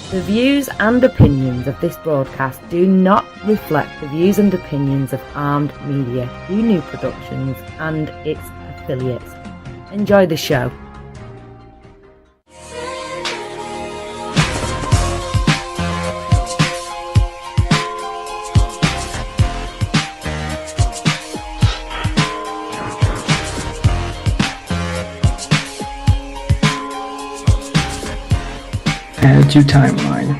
The views and opinions of this broadcast do not reflect the views and opinions of Armed Media, New Productions and its affiliates. Enjoy the show. Add to timeline.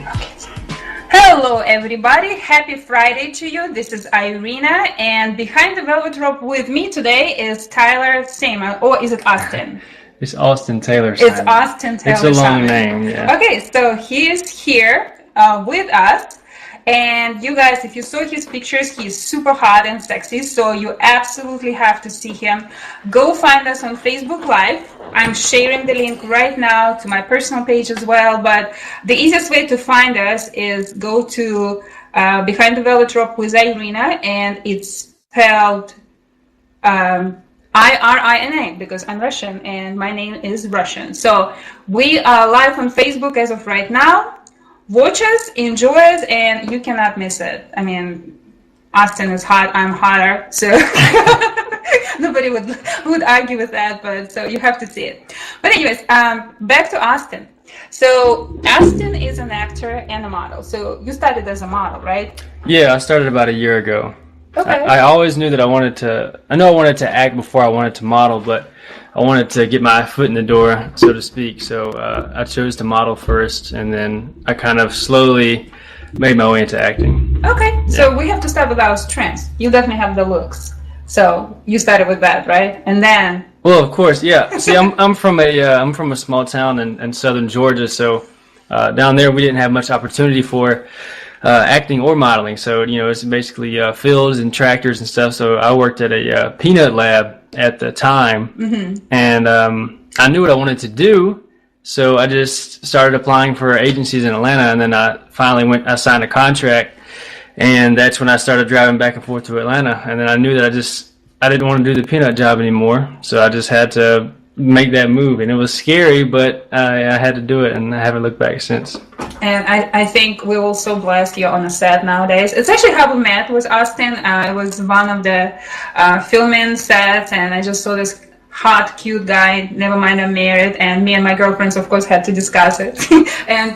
Hello everybody, happy Friday to you. This is Irina, and behind the velvet rope with me today is Tyler Simon, or is it Austin? It's Austin Taylor Simon. It's Austin Taylor It's a long Simon. name, yeah. Okay, so he is here with us, and you guys, if you saw his pictures, he's super hot and sexy, so you absolutely have to see him. Go find us on Facebook Live. I'm sharing the link right now to my personal page as well, but the easiest way to find us is go to Behind the Velvet Rope with Irina, and it's spelled I-R-I-N-A, because I'm Russian and my name is Russian. So we are live on Facebook as of right now. Watch us, enjoy it, and you cannot miss it. I mean, Austin is hot, I'm hotter, so nobody would argue with that, but so you have to see it. But anyways, back to Austin. So Austin is an actor and a model. So you started as a model, right? Yeah, I started about a year ago. Okay. I always knew that I wanted to act before I wanted to model, but I wanted to get my foot in the door, so to speak. So I chose to model first, and then I kind of slowly made my way into acting. Okay, Yeah. so we have to start with our strengths. You definitely have the looks. So you started with that, right? And then... Well, of course, yeah. See, I'm from a small town in southern Georgia, so down there we didn't have much opportunity for acting or modeling. So it's basically fields and tractors and stuff. So I worked at a peanut lab at the time, and I knew what I wanted to do. So I just started applying for agencies in Atlanta, and then I finally I signed a contract, and that's when I started driving back and forth to Atlanta. And then I knew that I didn't want to do the peanut job anymore, so I just had to make that move. And it was scary, but I had to do it, and I haven't looked back since. And I think we're also blessed you're on a set nowadays. It's actually how we met with Austin. It was one of the filming sets, and I just saw this hot, cute guy, never mind I'm married, and me and my girlfriends, of course, had to discuss it. And,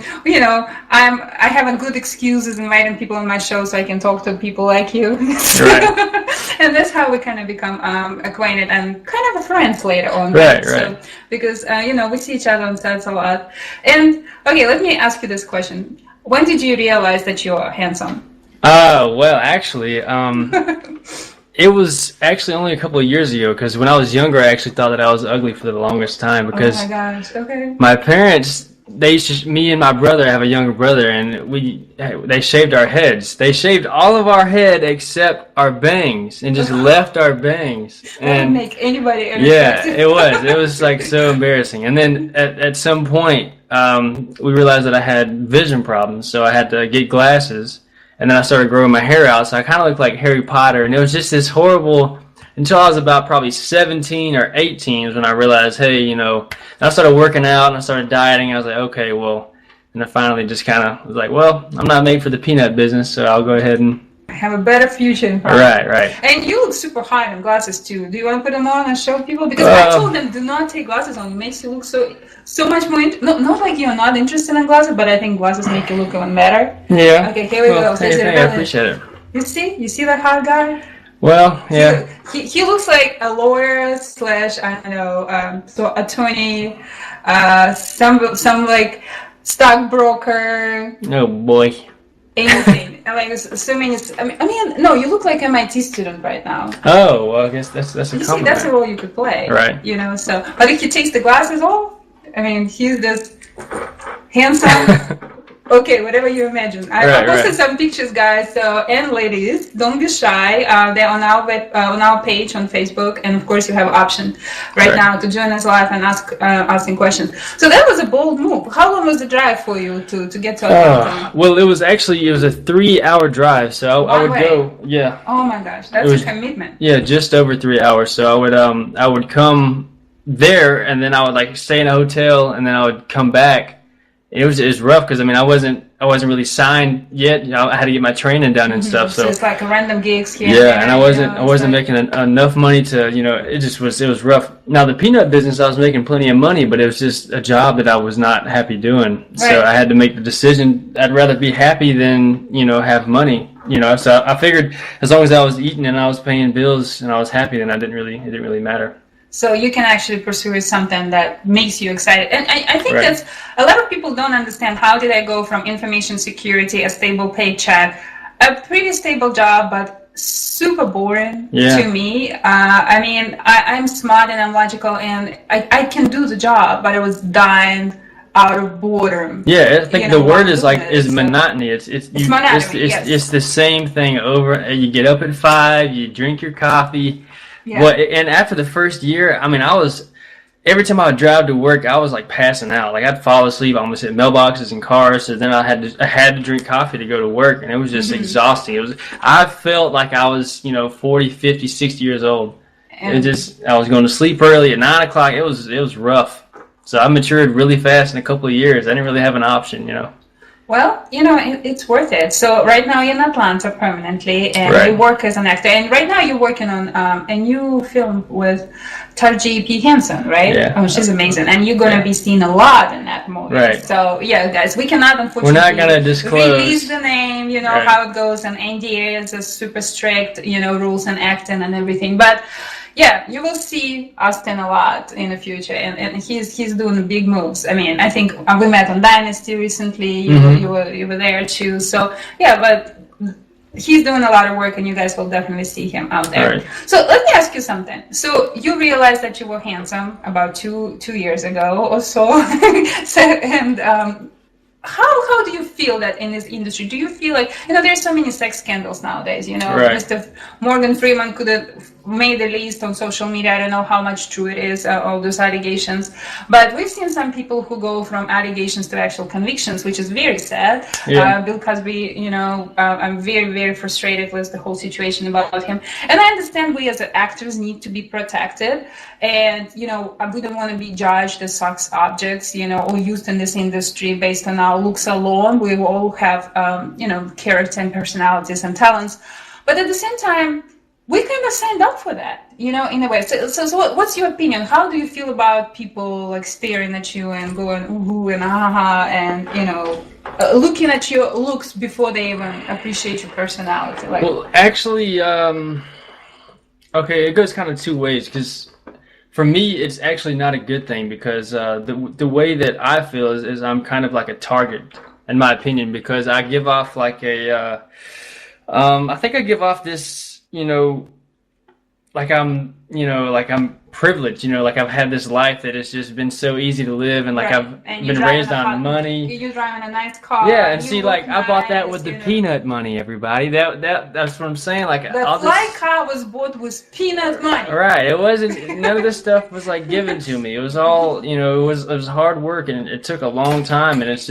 I have a good excuses inviting people on my show so I can talk to people like you. Right. And that's how we kind of become acquainted and kind of friends later on. Right. So, because, we see each other on sets a lot. And, okay, let me ask you this question. When did you realize that you're handsome? Well, actually, it was actually only a couple of years ago, because when I was younger, I actually thought that I was ugly for the longest time, because oh my gosh, okay. my parents, me and my brother, I have a younger brother, and they shaved our heads. They shaved all of our head except our bangs, and just left our bangs. That would And make anybody yeah, it was like so embarrassing. And then at some point, we realized that I had vision problems, so I had to get glasses. And then I started growing my hair out, so I kind of looked like Harry Potter. And it was just this horrible, until I was about probably 17 or 18 is when I realized, hey, and I started working out and I started dieting. I was like, okay, well, and I finally just kind of was like, well, I'm not made for the peanut business, so I'll go ahead and have a better future in front. Right. And you look super hot in glasses too. Do you want to put them on and show people? Because I told them, do not take glasses on. It makes you look so much more. Not like you're not interested in glasses, but I think glasses make you look even better. Yeah. Okay, here we go. So I appreciate it. You see that hot guy? Well, yeah. He looks like a lawyer slash so attorney, some like stockbroker. Oh boy. Anything. Like assuming it's. I mean, no. You look like an MIT student right now. Oh well, I guess that's a compliment. See, that's a role you could play. Right. So, but if he takes the glasses off, I mean, he's just handsome. Okay, whatever you imagine. I posted some pictures, guys. So, and ladies, don't be shy. They're on our page on Facebook, and of course, you have an option right now to join us live and asking questions. So that was a bold move. How long was the drive for you to get to Atlanta? Well, it was a 3-hour drive. So I would go. Yeah. Oh my gosh, that's a commitment. Yeah, just over 3 hours. So I would come there, and then I would like stay in a hotel, and then I would come back. it was rough because I mean I wasn't really signed yet. You know, I had to get my training done and stuff. So it's like a random gigs here. Yeah, and I wasn't making enough money to, it was rough. Now the peanut business, I was making plenty of money, but it was just a job that I was not happy doing. Right. So I had to make the decision. I'd rather be happy than have money. So I figured as long as I was eating and I was paying bills and I was happy, then it didn't really matter. So you can actually pursue something that makes you excited. And I think that's a lot of people don't understand, how did I go from information security, a stable paycheck, a pretty stable job, but super boring to me. I mean, I'm smart and I'm logical and I can do the job, but I was dying out of boredom. Yeah, I think the word is monotony. It's monotony. It's the same thing over. You get up at 5, you drink your coffee. Yeah. Well, and after the first year, I mean, every time I would drive to work, I was like passing out. Like I'd fall asleep, I almost hit mailboxes and cars. So then I had to drink coffee to go to work, and it was just exhausting. I felt like I was 40, 50, 60 years old. And I was going to sleep early at 9 o'clock. It was rough. So I matured really fast in a couple of years. I didn't really have an option, Well, it's worth it. So right now you're in Atlanta permanently, and you work as an actor. And right now you're working on a new film with Tarji P. Henson, right? Yeah. Oh, she's amazing. And you're going to be seen a lot in that movie. Right. So, yeah, guys, we cannot, unfortunately, we're not going to disclose. Release the name, how it goes. And NDA is a super strict, rules and acting and everything. But yeah, you will see Austin a lot in the future, and he's doing big moves. I mean, I think we met on Dynasty recently. You were there too. So yeah, but he's doing a lot of work, and you guys will definitely see him out there. Right. So let me ask you something. So you realized that you were handsome about two years ago or so, How do you feel that in this industry? Do you feel like, there's so many sex scandals nowadays, Mr. Morgan Freeman could have made a list on social media. I don't know how much true it is, all those allegations. But we've seen some people who go from allegations to actual convictions, which is very sad. Yeah. Bill Cosby, I'm very, very frustrated with the whole situation about him. And I understand we as actors need to be protected. And, we don't want to be judged as sex objects, or used in this industry based on our looks alone. We all have, character and personalities and talents. But at the same time, we kind of signed up for that, in a way. So what's your opinion? How do you feel about people like staring at you and going ooh and ah and looking at your looks before they even appreciate your personality? Well, actually, okay, it goes kind of two ways, because for me, it's actually not a good thing, because the way that I feel is I'm kind of like a target, in my opinion, because I give off like I think I give off this, like I'm privileged, like I've had this life that has just been so easy to live, and like I've been raised on money. You're driving a nice car. Yeah, and see, like nice, I bought that with the peanut money, everybody. That's what I'm saying. Like the car was bought with peanut money. Right. It wasn't. None of this stuff was like given to me. It was all, it was hard work, and it took a long time, and it's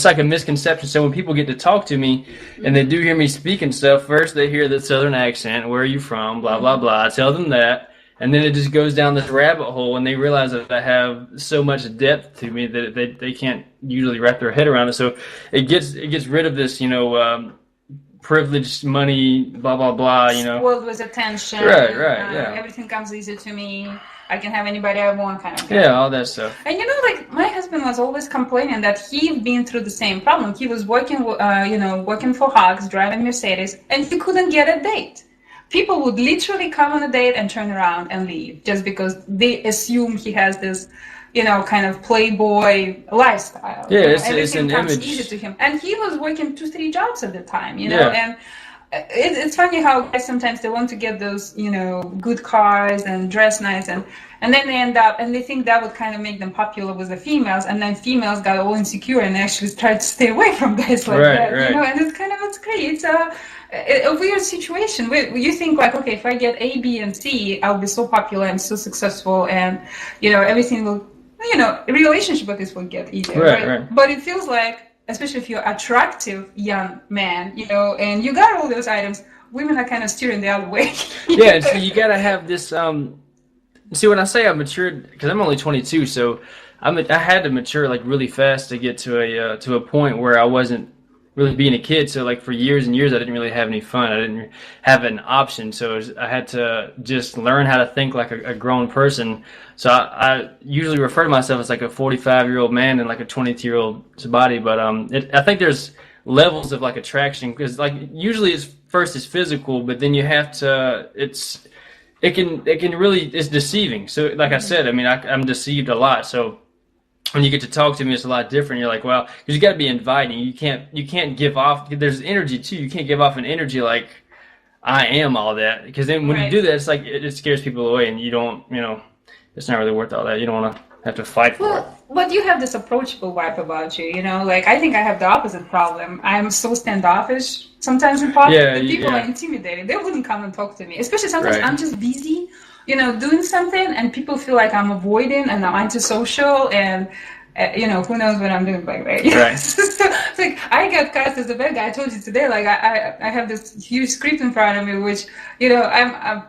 like a misconception. So when people get to talk to me and they do hear me speak and stuff, first they hear the southern accent, where are you from, blah, blah, blah. I tell them that. And then it just goes down this rabbit hole, and they realize that I have so much depth to me that they can't usually wrap their head around it. So it gets rid of this, privileged money, blah, blah, blah, Spoiled with attention. Right, yeah. Everything comes easy to me. I can have anybody I want, kind of thing. Yeah, all that stuff. And my husband was always complaining that he'd been through the same problem. He was working for Hogs, driving Mercedes, and he couldn't get a date. People would literally come on a date and turn around and leave just because they assume he has this, kind of playboy lifestyle. Yeah, it's everything an comes image. easy to him. And he was working 2-3 jobs at the time, Yeah. and it's funny how guys sometimes they want to get those, good cars and dress nice, and then they end up and they think that would kind of make them popular with the females, and then females got all insecure and actually tried to stay away from guys like that, and it's great. It's a weird situation where you think like, okay, if I get A, B, and C, I'll be so popular and so successful, and everything will, a relationship like this will get easier, right? But it feels like, especially if you're attractive young man, and you got all those items, women are kind of steering the other way. Yeah, and so you gotta have this. See, when I say I've matured, because I'm only 22, so I had to mature like really fast to get to a point where I wasn't really being a kid. So like for years and years, I didn't really have any fun. I didn't have an option. So I had to just learn how to think like a grown person. So I usually refer to myself as like a 45-year-old man in like a 22-year-old's body. But I think there's levels of like attraction, because like usually it's first is physical, but then you have to, it can really, it's deceiving. So like I said, I mean, I'm deceived a lot. So when you get to talk to me, it's a lot different. You're like, well, because you got to be inviting. You can't give off. There's energy too. You can't give off an energy like I am all that, because then when you do that, it's like it scares people away, and you don't. It's not really worth all that. You don't want to have to fight for it. But you have this approachable vibe about you. Like I think I have the opposite problem. I'm so standoffish sometimes in public that people are intimidated. They wouldn't come and talk to me, especially sometimes I'm just busy. Doing something, and people feel like I'm avoiding and I'm antisocial, and who knows what I'm doing back there. Right. So it's like I got cast as a bad guy. I told you today, like I have this huge script in front of me, which I'm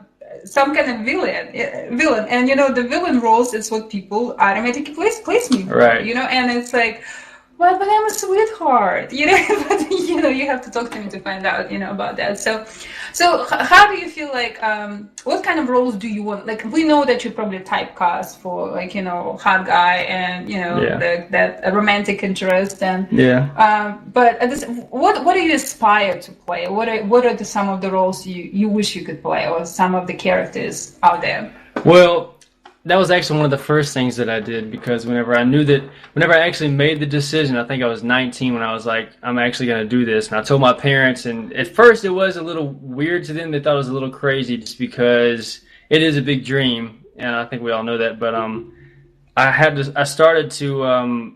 some kind of villain, and the villain roles is what people automatically place me for, right. And it's like, well, but I'm a sweetheart, but you have to talk to me to find out, about that. So how do you feel like, what kind of roles do you want? Like, we know that you probably typecast for like, hot guy and, that romantic interest and, but what do you aspire to play? What are some of the roles you wish you could play, or some of the characters out there? Well, that was actually one of the first things that I did, because whenever I actually made the decision, I think I was 19 when I was like, I'm actually going to do this. And I told my parents, and at first it was a little weird to them. They thought it was a little crazy just because it is a big dream. And I think we all know that. But I started to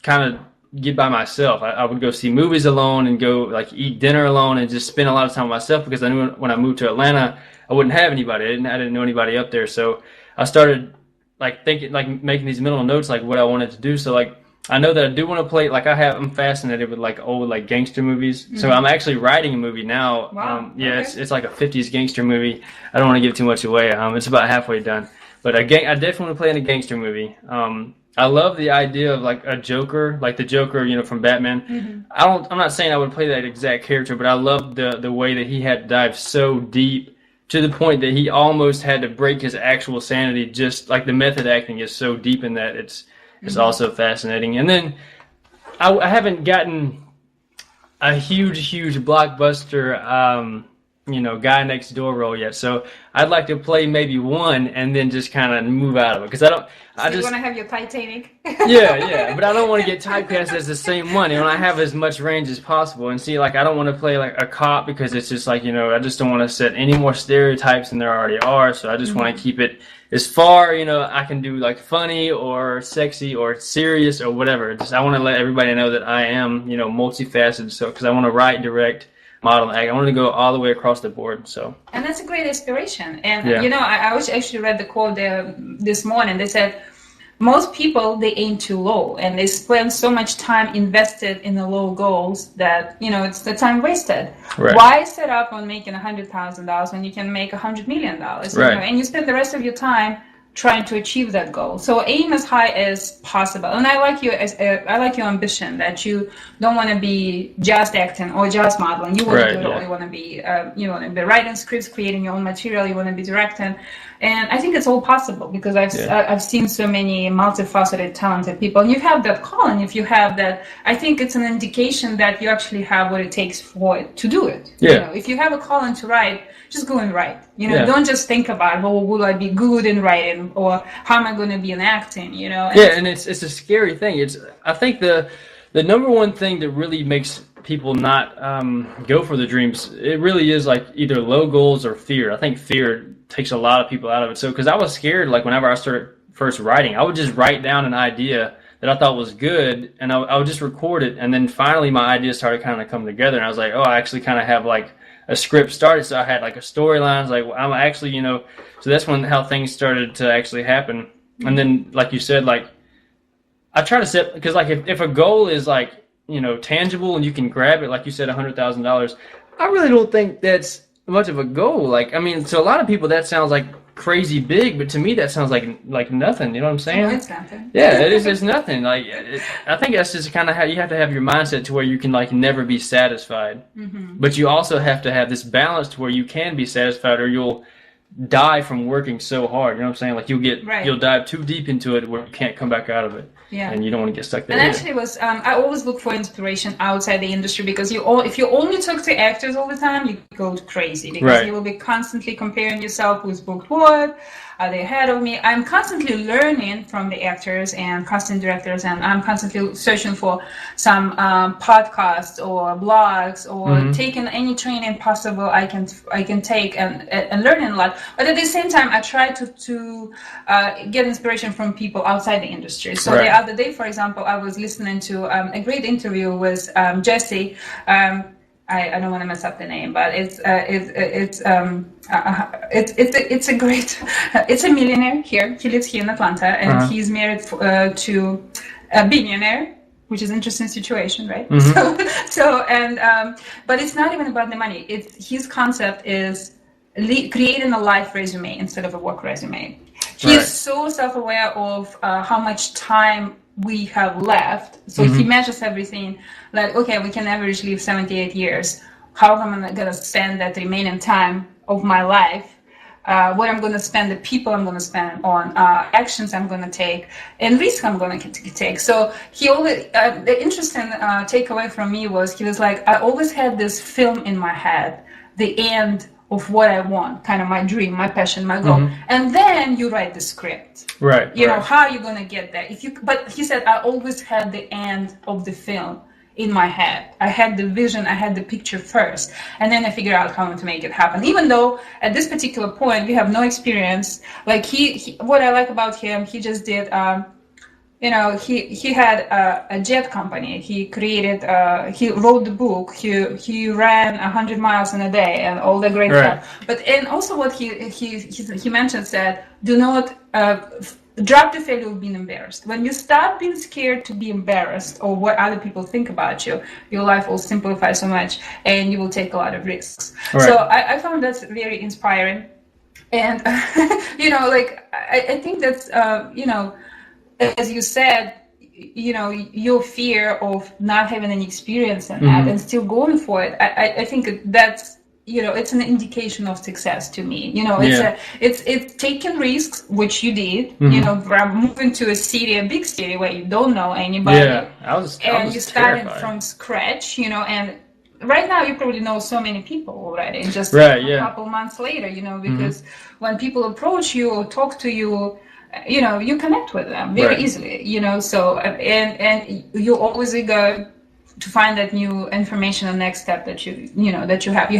kind of get by myself. I would go see movies alone and go like eat dinner alone and just spend a lot of time with myself, because I knew when I moved to Atlanta, I wouldn't have anybody. I didn't know anybody up there. So I started like thinking, like making these mental notes, like what I wanted to do. So like, I know that I do want to play, like I'm fascinated with like old like gangster movies. Mm-hmm. So I'm actually writing a movie now. Wow. Okay. It's like a 50s gangster movie. I don't want to give too much away. It's about halfway done, but I definitely want to play in a gangster movie. I love the idea of like a Joker, like the Joker, from Batman. Mm-hmm. I'm not saying I would play that exact character, but I love the way that he had to dive so deep, to the point that he almost had to break his actual sanity. Just like the method acting is so deep in that, it's also fascinating. And then I haven't gotten a huge blockbuster, guy next door role yet. So I'd like to play maybe one and then just kind of move out of it, because you want to have your Titanic? yeah, but I don't want to get typecast as the same one. I have as much range as possible. And see, like, I don't want to play like a cop, because it's just like, I just don't want to set any more stereotypes than there already are. So I just want to keep it as far, I can do like funny or sexy or serious or whatever. I want to let everybody know that I am, multifaceted. So, because I want to write, direct, model, act. I want to go all the way across the board. So, and that's a great inspiration. And I actually read the quote there this morning. They said most people, they aim too low, and they spend so much time invested in the low goals that it's the time wasted. Right. Why set up on making $100,000 when you can make $100 million? Right. And you spend the rest of your time trying to achieve that goal. So aim as high as possible. And I like your ambition that you don't want to be just acting or just modeling. You want to do it all. You want to be writing scripts, creating your own material. You want to be directing. And I think it's all possible, because I've seen so many multifaceted, talented people. And you have that calling. If you have that, I think it's an indication that you actually have what it takes to do it. Yeah. If you have a calling to write, just go and write. Don't just think about, well, will I be good in writing, or how am I going to be in acting? And it's a scary thing. I think the number one thing that really makes people not go for the dreams, it really is like either low goals or fear. I think fear takes a lot of people out of it. So, because I was scared, like whenever I started first writing, I would just write down an idea that I thought was good, and I would just record it, and then finally my ideas started kind of coming together, and I was like, oh, I actually kind of have like a script started. So I had like a storyline. I was like, well, I'm actually, so that's how things started to actually happen. And then, like you said, like I try to set, because like if a goal is like, tangible and you can grab it, like you said, $100,000, I really don't think that's much of a goal. Like, I mean, to a lot of people that sounds like crazy big, but to me that sounds like nothing. You know what I'm saying? No, it's nothing. Yeah, it is. It's nothing. Like I think that's just kind of how you have to have your mindset to where you can like never be satisfied. But you also have to have this balance to where you can be satisfied, or you'll die from working so hard. You know what I'm saying? Like you'll dive too deep into it where you can't come back out of it. Yeah. And you don't want to get stuck there. And actually, I always look for inspiration outside the industry, because if you only talk to actors all the time, you go crazy, because you will be constantly comparing yourself who's booked what, are they ahead of me? I'm constantly learning from the actors and casting directors, and I'm constantly searching for some podcasts or blogs or taking any training possible I can take and learning a lot. But at the same time, I try to get inspiration from people outside the industry. So the other day, for example, I was listening to a great interview with Jesse. I don't want to mess up the name, but it's a great, it's a millionaire here. He lives here in Atlanta, and he's married to a billionaire, which is an interesting situation, right? But it's not even about the money. His concept is creating a life resume instead of a work resume. He's so self-aware of how much time we have left. So he measures everything like, okay, we can average live 78 years. How am I going to spend that remaining time of my life? What I'm going to spend, the people I'm going to spend on, actions I'm going to take, and risk I'm going to take. So he always, the interesting takeaway from me was, he was like, I always had this film in my head, the end of what I want, kind of my dream, my passion, my goal. And then you write the script. You know, how are you going to get there? But he said, I always had the end of the film in my head. I had the vision, I had the picture first, and then I figure out how to make it happen. Even though at this particular point, we have no experience. Like he what I like about him, he just did, he had a jet company. He created, he wrote the book. He ran 100 miles in a day and all the great stuff. But and also what he mentioned said, do not drop the failure of being embarrassed. When you stop being scared to be embarrassed or what other people think about you, your life will simplify so much, and you will take a lot of risks. So I found that very inspiring, and I think that's as you said, your fear of not having any experience in that and still going for it. I think that's, it's an indication of success to me. It's taking risks, which you did, moving to a big city where you don't know anybody. I was you started from scratch, and right now you probably know so many people already, just a couple months later, because when people approach you or talk to you, you connect with them very easily, so, and you always eager to find that new information and next step that you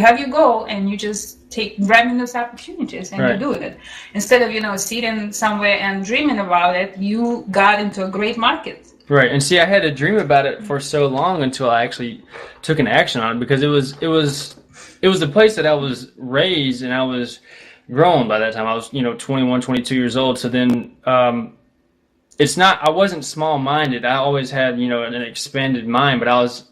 have your goal, and you just grabbing those opportunities and you're doing it instead of, sitting somewhere and dreaming about it. You got into a great market. Right. And see, I had a dream about it for so long until I actually took an action on it, because it was the place that I was raised, and I was grown by that time. I was, 21, 22 years old. So then, I wasn't small-minded. I always had, an expanded mind, but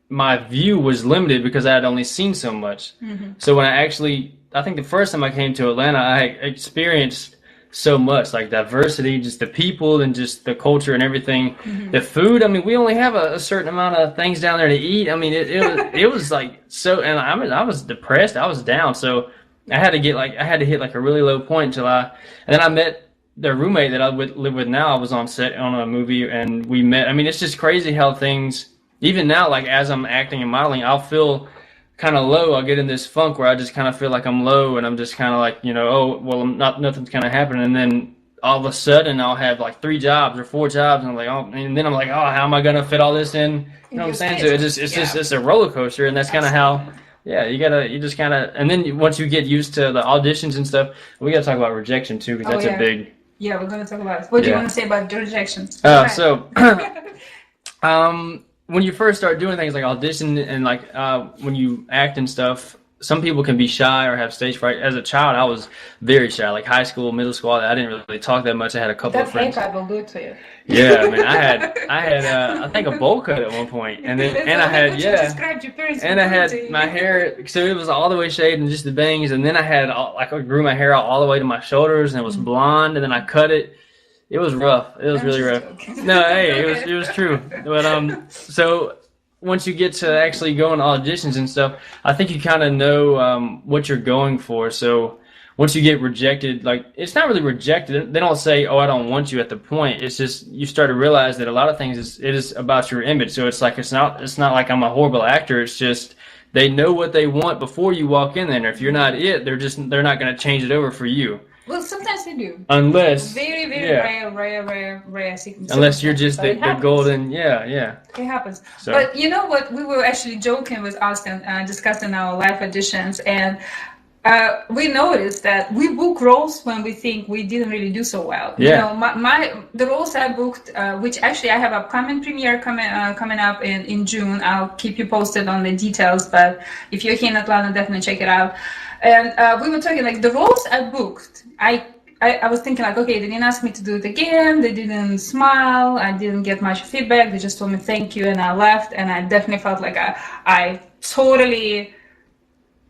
my view was limited because I had only seen so much. So when I think the first time I came to Atlanta, I experienced so much, like diversity, just the people and just the culture and everything. The food, I mean, we only have a certain amount of things down there to eat. I mean, it was like so, and I was depressed. I was down. So I had to hit like a really low point and then I met the roommate that I would live with now. I was on set on a movie and we met. I mean, it's just crazy how things, even now, like as I'm acting and modeling, I'll feel kind of low. I'll get in this funk where I just kind of feel like I'm low, and I'm just kind of like, oh, well, nothing's kind of happening. And then all of a sudden I'll have like 3 jobs or 4 jobs, and I'm like, oh, and then I'm like, oh, how am I going to fit all this in? You know what I'm saying? So it's a roller coaster, and that's kind of how, you just kind of, and then once you get used to the auditions and stuff, we got to talk about rejection too, because that's a big. Yeah, we're going to talk about it. What do you want to say about the rejection? So, when you first start doing things like audition and like when you act and stuff, some people can be shy or have stage fright. As a child, I was very shy. Like high school, middle school, I didn't really talk that much. I had a couple of friends. That will do it to you. Yeah, I mean, I had I think a bowl cut at one point, and then I had and I had my hair, so it was all the way shaved and just the bangs, and then I grew my hair out all the way to my shoulders, and it was blonde, and then I cut it. It was rough. It was really rough. No, hey, it was true. But so once you get to actually go on auditions and stuff, I think you kind of know what you're going for. So once you get rejected, like, it's not really rejected. They don't say, "Oh, I don't want you" at the point. It's just you start to realize that a lot of things it is about your image. So it's like it's not like I'm a horrible actor. It's just they know what they want before you walk in there. And if you're not it, they're not going to change it over for you. Well, sometimes they do. Unless very rare. Unless you're just the golden, yeah. It happens. So. But you know what? We were actually joking with Austin, discussing our live auditions, and we noticed that we book roles when we think we didn't really do so well. Yeah. You know, the roles I booked, which actually I have a upcoming premiere coming up in June. I'll keep you posted on the details. But if you're here in Atlanta, definitely check it out. And we were talking, like, the roles I booked, I was thinking, like, okay, they didn't ask me to do it again. They didn't smile. I didn't get much feedback. They just told me thank you, and I left. And I definitely felt like I totally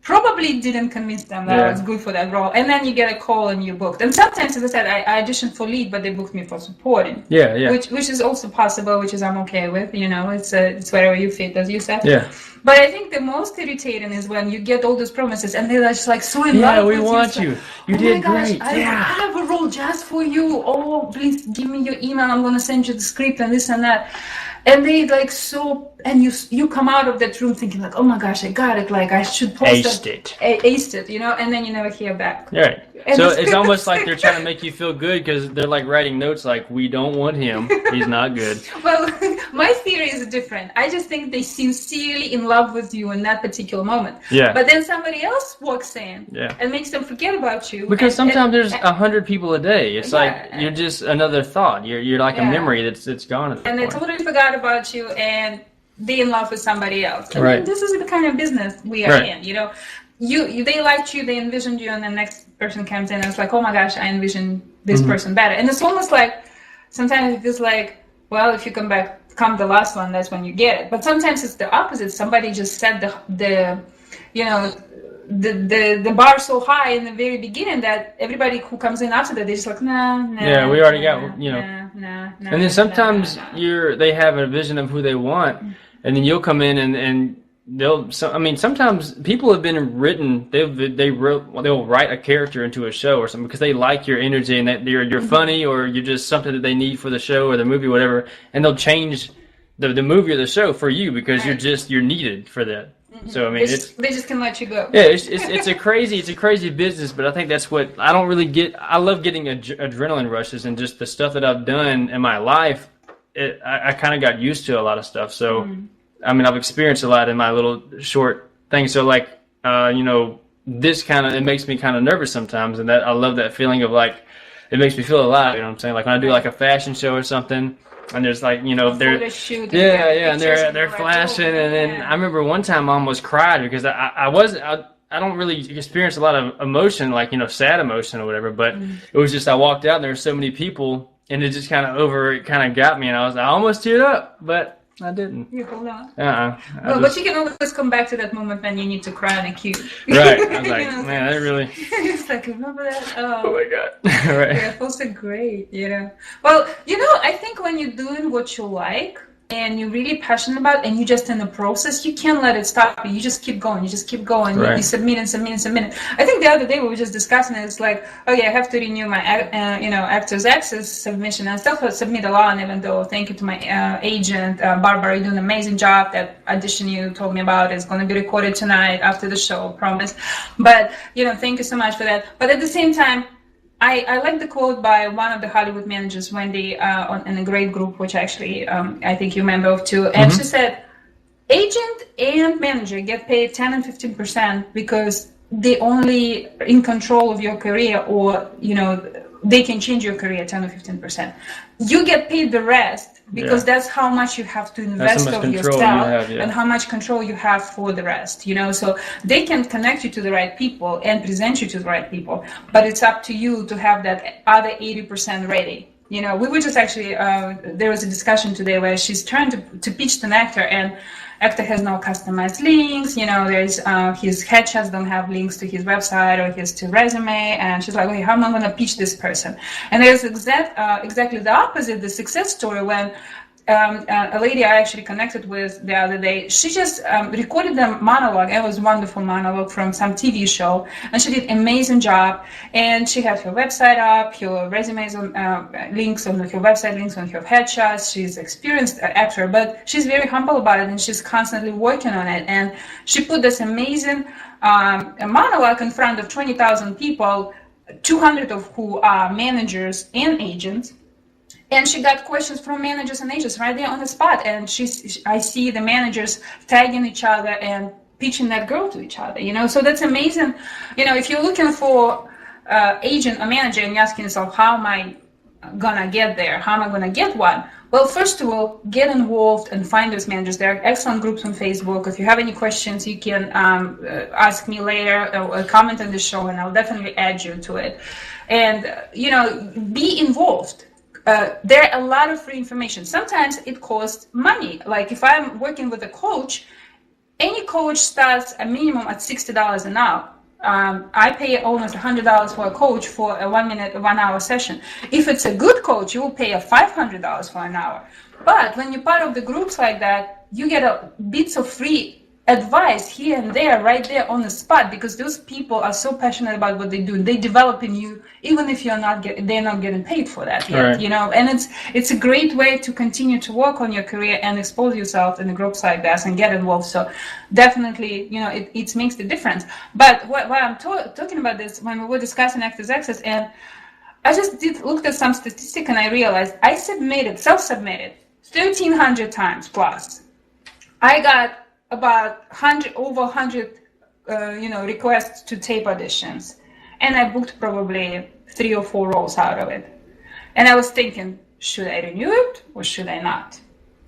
probably didn't convince them that I was good for that role. And then you get a call and you booked. And sometimes, as I said, I auditioned for lead, but they booked me for supporting. Yeah. Which is also possible, which is I'm okay with. You know, it's wherever you fit, as you said. Yeah. But I think the most irritating is when you get all those promises and they're just like so in love with you. Yeah, we want you. You did great. I have a role just for you. Oh, please give me your email. I'm going to send you the script and this and that. And they like so, and you come out of that room thinking like, oh my gosh, I got it. Like I should post aced it, you know, and then you never hear back. Right. So it's almost like they're trying to make you feel good because they're like writing notes like, we don't want him. He's not good. Well, my theory is different. I just think they sincerely in love with you in that particular moment. Yeah. But then somebody else walks in and makes them forget about you. Because sometimes there's 100 people a day. It's like you're just another thought. You're like a memory that's gone at that point. And they totally forgot about you and they in love with somebody else. And right. This is the kind of business we are in, you know. They liked you, they envisioned you, and the next person comes in and it's like, oh my gosh, I envisioned this person better. And it's almost like, sometimes it feels like, well, if you come the last one, that's when you get it. But sometimes it's the opposite. Somebody just set the bar so high in the very beginning that everybody who comes in after that, they're just like, nah. Yeah, we already got, you know. Nah. And then sometimes they have a vision of who they want, and then you'll come in and sometimes people have been written. They'll write a character into a show or something because they like your energy and that you're funny or you're just something that they need for the show or the movie, whatever. And they'll change the movie or the show for you because you're needed for that. So I mean, they just can let you go. Yeah, it's a crazy business, but I think that's what I don't really get. I love getting adrenaline rushes and just the stuff that I've done in my life. I kind of got used to a lot of stuff, so. I mean, I've experienced a lot in my little short thing. So, like, this it makes me kind of nervous sometimes. And that I love that feeling of, like, it makes me feel alive. You know what I'm saying? Like, when I do, like, a fashion show or something, and there's, like, you know, they're flashing. And then I remember one time I almost cried because I don't really experience a lot of emotion, like, you know, sad emotion or whatever. But it was just I walked out and there were so many people, and it just kind of got me. And I almost teared up, but I didn't. You hold on. But you can always come back to that moment when you need to cry on a cue. Right. I was like, man, that really. It's like, remember that? Oh my God. Right. Yeah, those are great, you know. Well, you know, I think when you're doing what you like and you're really passionate about it and you're just in the process, you can't let it stop you. You just keep going. Right. You submit. I think the other day we were just discussing it. It's like, okay, I have to renew my, Actors Access submission. I still have to submit a lot, even though thank you to my agent, Barbara, you're doing an amazing job. That audition you told me about is going to be recorded tonight after the show, promise. But, you know, thank you so much for that. But at the same time, I like the quote by one of the Hollywood managers, Wendy, in a great group, which actually I think you're a member of too. And she said, agent and manager get paid 10 and 15% because they only in control of your career or, you know, they can change your career 10 or 15%. You get paid the rest because that's how much you have to invest of yourself and how much control you have for the rest, so they can connect you to the right people and present you to the right people, but it's up to you to have that other 80% ready. We were just actually, there was a discussion today where she's trying to pitch to an actor, and actor has no customized links, there's his headshots don't have links to his website or his resume, and she's like, okay, how am I going to pitch this person? And there's exactly the opposite, the success story, when a lady I actually connected with the other day, she just recorded a monologue. It was a wonderful monologue from some TV show, and she did an amazing job. And she had her website up, her resumes on links on her website, links on her headshots. She's an experienced actor, but she's very humble about it, and she's constantly working on it. And she put this amazing monologue in front of 20,000 people, 200 of who are managers and agents. And she got questions from managers and agents right there on the spot. And I see the managers tagging each other and pitching that girl to each other, So that's amazing. If you're looking for agent or manager and you're asking yourself, how am I going to get there? How am I going to get one? Well, first of all, get involved and find those managers. There are excellent groups on Facebook. If you have any questions, you can ask me later or comment on the show, and I'll definitely add you to it. And, be involved. There are a lot of free information. Sometimes it costs money. Like if I'm working with a coach, any coach starts a minimum at $60 an hour. I pay almost $100 for a coach for a 1 hour session. If it's a good coach, you will pay a $500 for an hour. But when you're part of the groups like that, you get bits of free advice here and there, right there on the spot, because those people are so passionate about what they do. They develop in you, even if they're not getting paid for that yet, right. And it's a great way to continue to work on your career and expose yourself in the groups like that and get involved. So definitely, it makes the difference. But while I'm talking about this, when we were discussing Actors Access, and I just looked at some statistic, and I realized I self-submitted 1,300 times plus. I got about over 100 requests to tape auditions, and I booked probably 3 or 4 roles out of it. And I was thinking, should I renew it or should I not?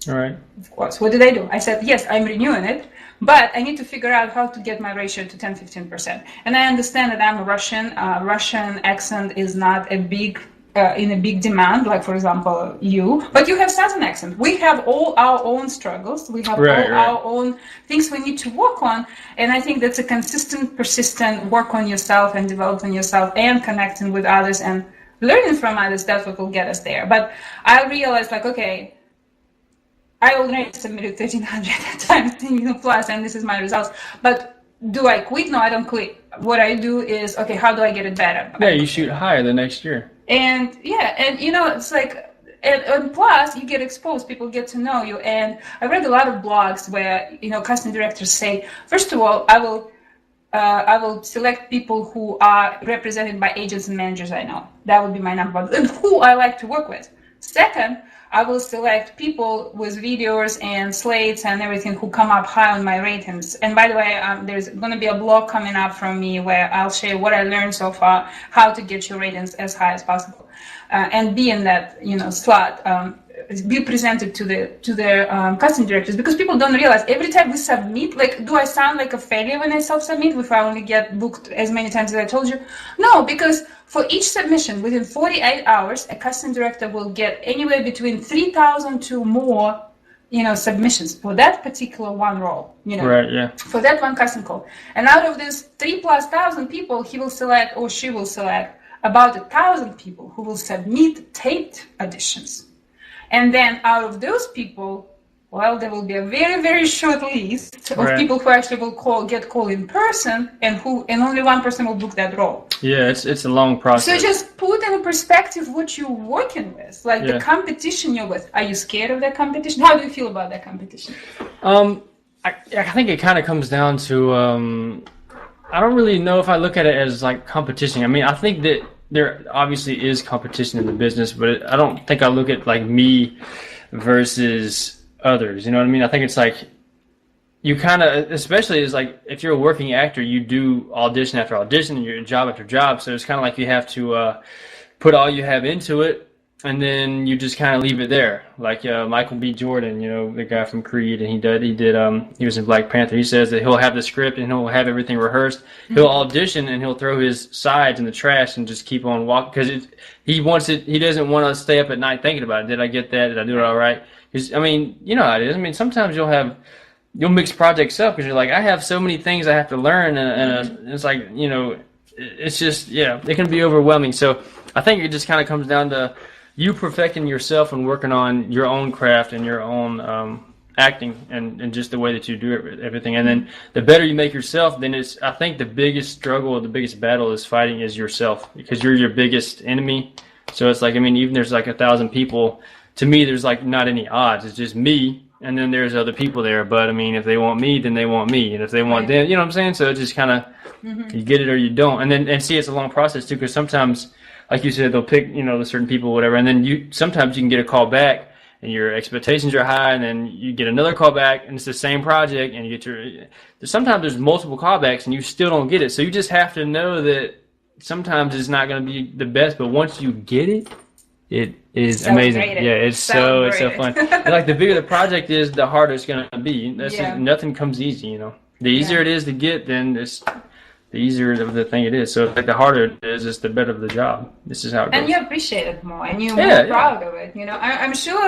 All right. Of course. What did I do? I said, yes, I'm renewing it, but I need to figure out how to get my ratio to 10-15%. And I understand that I'm a Russian. Russian accent is not in a big demand, like for example but you have Southern accent. We have all our own struggles. We have our own things we need to work on, and I think that's a consistent, persistent work on yourself and developing yourself and connecting with others and learning from others. That's what will get us there. But I realized, okay, I already submitted 1,300 times plus, and this is my results. But do I quit? No, I don't quit. What I do is, okay, how do I get it better? Yeah, you shoot higher the next year. And it's like, and plus you get exposed, people get to know you. And I read a lot of blogs where, casting directors say, first of all, I will select people who are represented by agents and managers I know. That would be my number one, and who I like to work with. Second, I will select people with videos and slates and everything who come up high on my ratings. And by the way, there's going to be a blog coming up from me where I'll share what I learned so far, how to get your ratings as high as possible, and be in that slot. Be presented to the casting directors, because people don't realize every time we submit, do I sound like a failure when I self-submit if I only get booked as many times as I told you? No, because for each submission within 48 hours, a casting director will get anywhere between 3,000 to more, submissions for that particular one role, Right, yeah. For that one casting call. And out of these 3,000+ people, he will select, or she will select, about 1,000 people who will submit taped auditions. And then out of those people, there will be a very, very short list of people who actually will get called in person, and only one person will book that role. Yeah, it's a long process. So just put in perspective what you're working with, the competition you're with. Are you scared of that competition? How do you feel about that competition? I think it kind of comes down to I don't really know if I look at it as competition. I mean, I think that there obviously is competition in the business, but I don't think I look at me versus others. You know what I mean? I think it's you kind of, especially is if you're a working actor, you do audition after audition and you're job after job. So it's kind of you have to put all you have into it, and then you just kind of leave it there. Like Michael B. Jordan, the guy from Creed, and he was in Black Panther. He says that he'll have the script and he'll have everything rehearsed. He'll audition and he'll throw his sides in the trash and just keep on walking because he wants it. He doesn't want to stay up at night thinking about it. Did I get that? Did I do it all right? Because you know how it is. Sometimes you'll mix projects up because you're like, I have so many things I have to learn, and it's like, it's just, it can be overwhelming. So I think it just kind of comes down to you perfecting yourself and working on your own craft and your own acting and just the way that you do everything. And then the better you make yourself, then I think the biggest struggle, the biggest battle is fighting is yourself, because you're your biggest enemy. So it's like, even there's like 1,000 people, to me, there's like not any odds. It's just me. And then there's other people there. But if they want me, then they want me. And if they want them, you know what I'm saying? So it's just kind of, you get it or you don't. And see, it's a long process too, because sometimes, like you said, they'll pick, the certain people, whatever. And then sometimes you can get a call back and your expectations are high, and then you get another call back and it's the same project, and sometimes there's multiple callbacks and you still don't get it. So you just have to know that sometimes it's not going to be the best, but once you get it, it is amazing. Yeah, it's so fun. Like the bigger the project is, the harder it's going to be. Nothing comes easy, The easier it is to get, then the easier of the thing it is. So like the harder it is, just the better of the job. This is how it goes. And you appreciate it more, and you're more proud of it. I'm sure,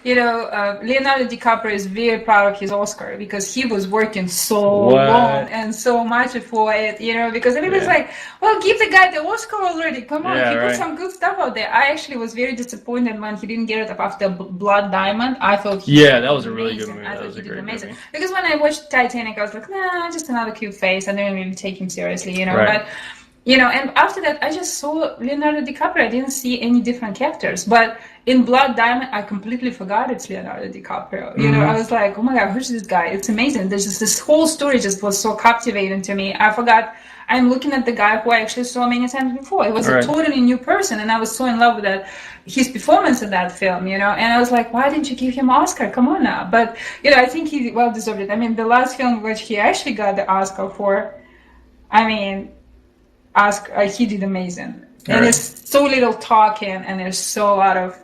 Leonardo DiCaprio is very proud of his Oscar, because he was working so long and so much for it, because everybody's like, well, give the guy the Oscar already. Come on, he put some good stuff out there. I actually was very disappointed when he didn't get it after Blood Diamond. I thought that was a really good movie. I thought he did amazing. Movie. Because when I watched Titanic, I was like, nah, just another cute face. I didn't really take him seriously, But and after that, I just saw Leonardo DiCaprio. I didn't see any different characters. But in Blood Diamond, I completely forgot it's Leonardo DiCaprio. I was like, oh my God, who's this guy? It's amazing. There's just this whole story just was so captivating to me. I forgot. I'm looking at the guy who I actually saw many times before. He was a totally new person, and I was so in love with his performance in that film, And I was like, why didn't you give him Oscar? Come on now. But, I think he well deserved it. The last film which he actually got the Oscar for, he did amazing. And there's so little talking, and there's so a lot of,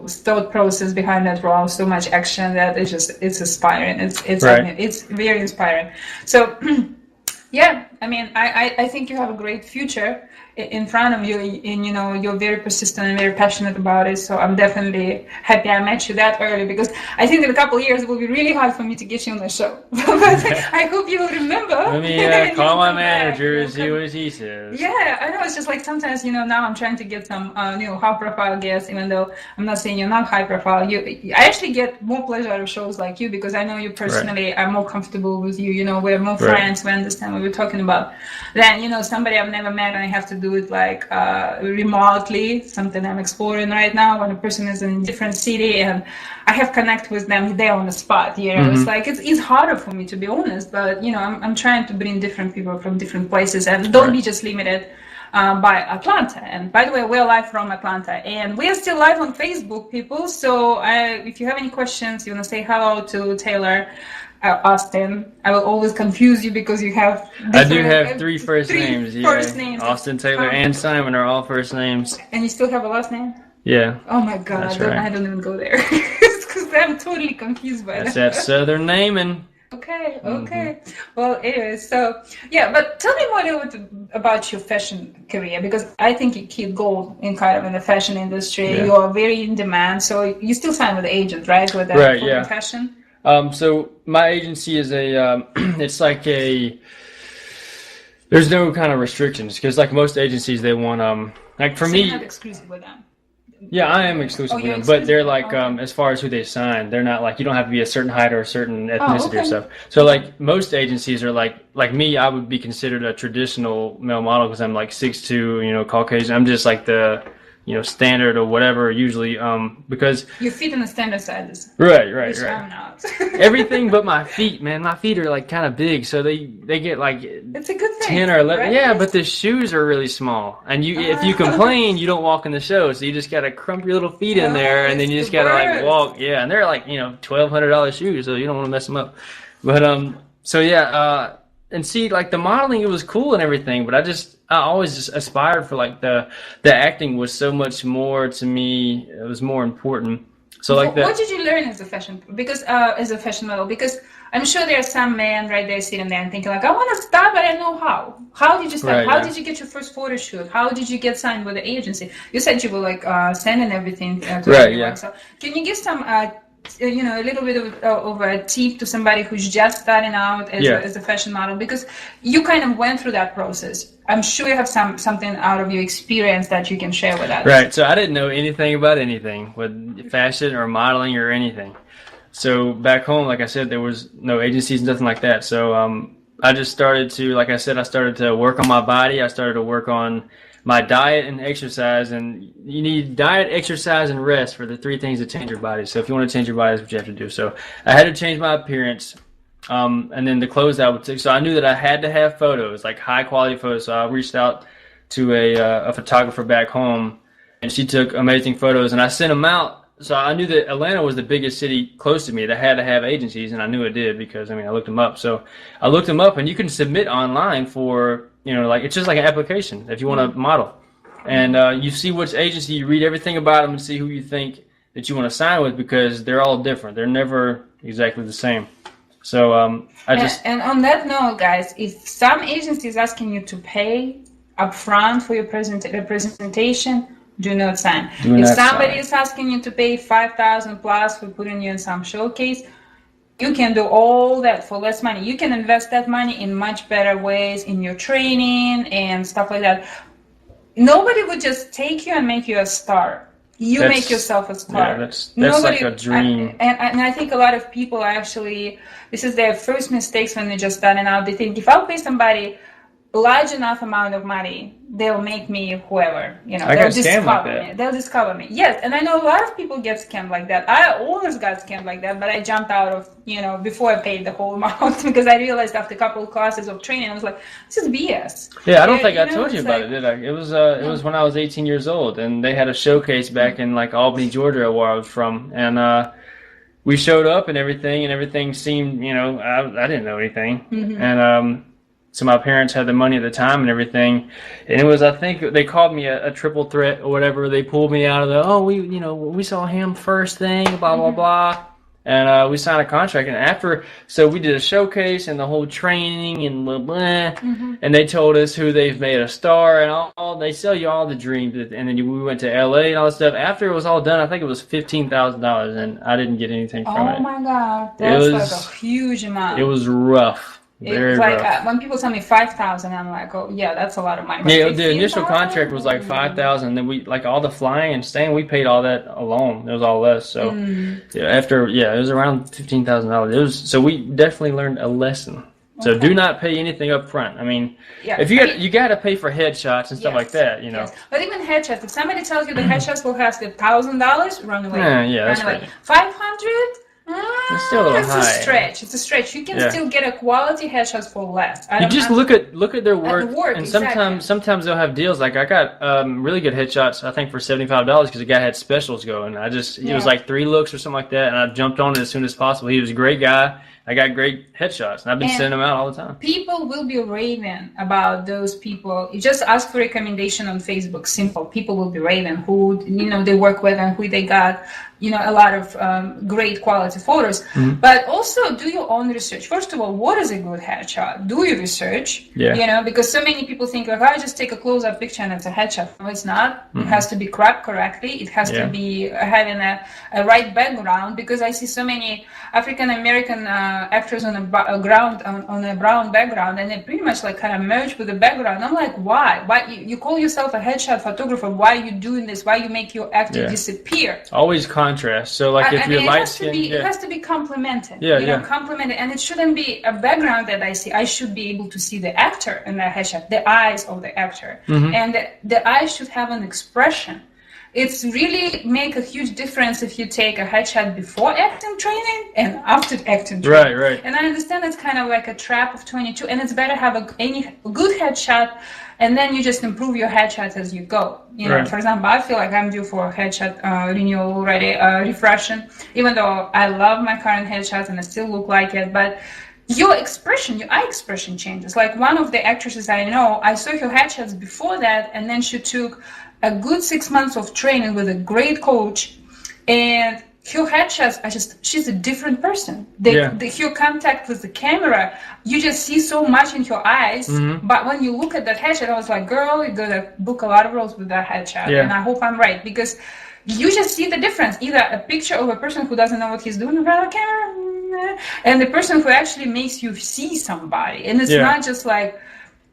thought process behind that role, so much action that it's inspiring. It's very inspiring. So, I think you have a great future in front of you, and you're very persistent and very passionate about it. So I'm definitely happy I met you that early, because I think in a couple of years it will be really hard for me to get you on the show. But I hope you will remember. Let me call my manager and see what he says. Yeah, I know. It's just like sometimes, now I'm trying to get some high-profile guests, even though I'm not saying you're not high-profile. I actually get more pleasure out of shows like you, because I know you personally. I'm more comfortable with you. We're more friends. We understand what we're talking about. Then, somebody I've never met, and I have to do it like remotely, something I'm exploring right now, when a person is in a different city and I have connect with them there on the spot. It's like it's harder for me, to be honest, but I'm trying to bring different people from different places, and don't be just limited by Atlanta. And by the way, we're live from Atlanta, and we're still live on Facebook, people. So if you have any questions, you want to say hello to Taylor, Austin. I will always confuse you because you have. I do have three first names. First names. Austin, Taylor, and Simon are all first names. And you still have a last name? Yeah. Oh my God! I don't even go there because I'm totally confused by that. That's Southern naming. Okay. Well, anyway, so but tell me more a little bit about your fashion career, because I think you keep gold in the fashion industry. Yeah. You are very in demand, so you still sign with the agent, right? With the fashion. So my agency is it's like there's no kind of restrictions, because like most agencies, they want like for me. You're not exclusive with them. Yeah, I am exclusive with them, but they're like as far as who they sign, they're not like, you don't have to be a certain height or a certain ethnicity or stuff. So like most agencies are like me, I would be considered a traditional male model because I'm like 6'2", Caucasian. I'm just like the standard or whatever usually, because you fit in the standard sizes. Right. I'm not. Everything but my feet, man. My feet are like kind of big, so they get like it's a good thing, 10 or 11. Right? Yeah, but the shoes are really small, and if you complain, you don't walk in the show, so you just gotta crump your little feet in there, and then you just gotta like walk. Yeah, and they're like $1,200 shoes, so you don't want to mess them up. But and see, like, the modeling, it was cool and everything, but I always just aspired for, like, the acting was so much more to me. It was more important. So like What did you learn as a fashion model? Because I'm sure there are some men right there sitting there and thinking like, I want to start, but I don't know how. How did you start? Right, How yeah. did you get your first photo shoot? How did you get signed with the agency? You said you were like sending everything to Right, everyone. yeah. So can you give some, a little bit of a tip to somebody who's just starting out as a fashion model? Because you kind of went through that process. I'm sure you have something out of your experience that you can share with us. Right. So I didn't know anything about anything with fashion or modeling or anything. So back home, like I said, there was no agencies, nothing like that. So I just started to, like I said, I started to work on my body. I started to work on my diet and exercise. And you need diet, exercise, and rest for the three things that change your body. So if you want to change your body, that's what you have to do. So I had to change my appearance. And then the clothes I would take. So I knew that I had to have photos, like high quality photos. So I reached out to a photographer back home, and she took amazing photos, and I sent them out. So I knew that Atlanta was the biggest city close to me that had to have agencies, and I knew it did because, I mean, I looked them up. So I looked them up, and you can submit online for, like, it's just like an application if you want to model. And you see which agency, you read everything about them and see who you think that you want to sign with, because they're all different. They're never exactly the same. So and on that note, guys, if some agency is asking you to pay upfront for your presentation, do not sign. If somebody is asking you to pay $5,000 plus for putting you in some showcase, you can do all that for less money. You can invest that money in much better ways, in your training and stuff like that. Nobody would just take you and make you a star. You make yourself a star. Yeah, that's like a dream. And I think a lot of people actually, this is their first mistakes when they're just starting out. They think, if I'll pay somebody large enough amount of money, they'll make me whoever. They'll discover me. They'll discover me. Yes, and I know a lot of people get scammed like that. I always got scammed like that, but I jumped out of, before I paid the whole amount because I realized after a couple of classes of training, I was like, this is BS. Yeah, I don't think I told you about it, did I? It was when I was 18 years old, and they had a showcase back in like Albany, Georgia, where I was from, and we showed up and everything seemed, I didn't know anything, and so my parents had the money at the time and everything, and it was, I think they called me a triple threat or whatever. They pulled me out of we saw him first thing, blah blah blah, and we signed a contract. And so we did a showcase and the whole training and blah blah, and they told us who they've made a star and all. They sell you all the dreams, and then we went to LA and all that stuff. After it was all done, I think it was $15,000, and I didn't get anything from it. Oh my God, that's like a huge amount. It was rough. Very rough. When people tell me 5,000, I'm like, oh yeah, that's a lot of money. Yeah, the initial contract was like 5,000. Then we, like, all the flying and staying, we paid all that alone. It was all us. So it was around $15,000. So we definitely learned a lesson. So do not pay anything up front. I mean, if you got to pay for headshots and stuff like that, Yes. But even headshots, if somebody tells you the headshots will cost $1,000, run away. That's right. 500. It's still a little high. It's a stretch. You can still get a quality headshots for less. You just look at their work, and exactly. sometimes they'll have deals. Like I got really good headshots, I think, for $75 because the guy had specials going. It was like 3 looks or something like that, and I jumped on it as soon as possible. He was a great guy. I got great headshots, and I've been sending them out all the time. People will be raving about those people. You just ask for recommendation on Facebook. Simple. People will be raving who they work with and who they got. A lot of great quality photos. But also do your own research. First of all, what is a good headshot? Do your research. Yeah. Because so many people think, like, I just take a close-up picture and it's a headshot. No, it's not. It has to be cropped correctly. It has to be having a right background, because I see so many African American actors on a brown background, and they pretty much like kind of merge with the background. I'm like, why? Why you call yourself a headshot photographer? Why are you doing this? Why you make your actor disappear? Always contrast. So like if you're light skinned, it has to be complemented. Complemented, and it shouldn't be a background that I see. I should be able to see the actor in the headshot, the eyes of the actor, and the eyes should have an expression. It's really make a huge difference if you take a headshot before acting training and after acting training. Right. And I understand it's kind of like a trap of 22, and it's better have any good headshot, and then you just improve your headshots as you go. For example, I feel like I'm due for a headshot renewal already, refreshing, even though I love my current headshots and I still look like it, but your expression, your eye expression changes. Like one of the actresses I know, I saw her headshots before that, and then she took a good 6 months of training with a great coach, and her headshots are she's a different person. Her contact with the camera, you just see so much in her eyes. But when you look at that headshot, I was like, girl, you're gonna book a lot of roles with that headshot. And I hope I'm right, because you just see the difference. Either a picture of a person who doesn't know what he's doing in front of the camera, and the person who actually makes you see somebody. And it's not just like,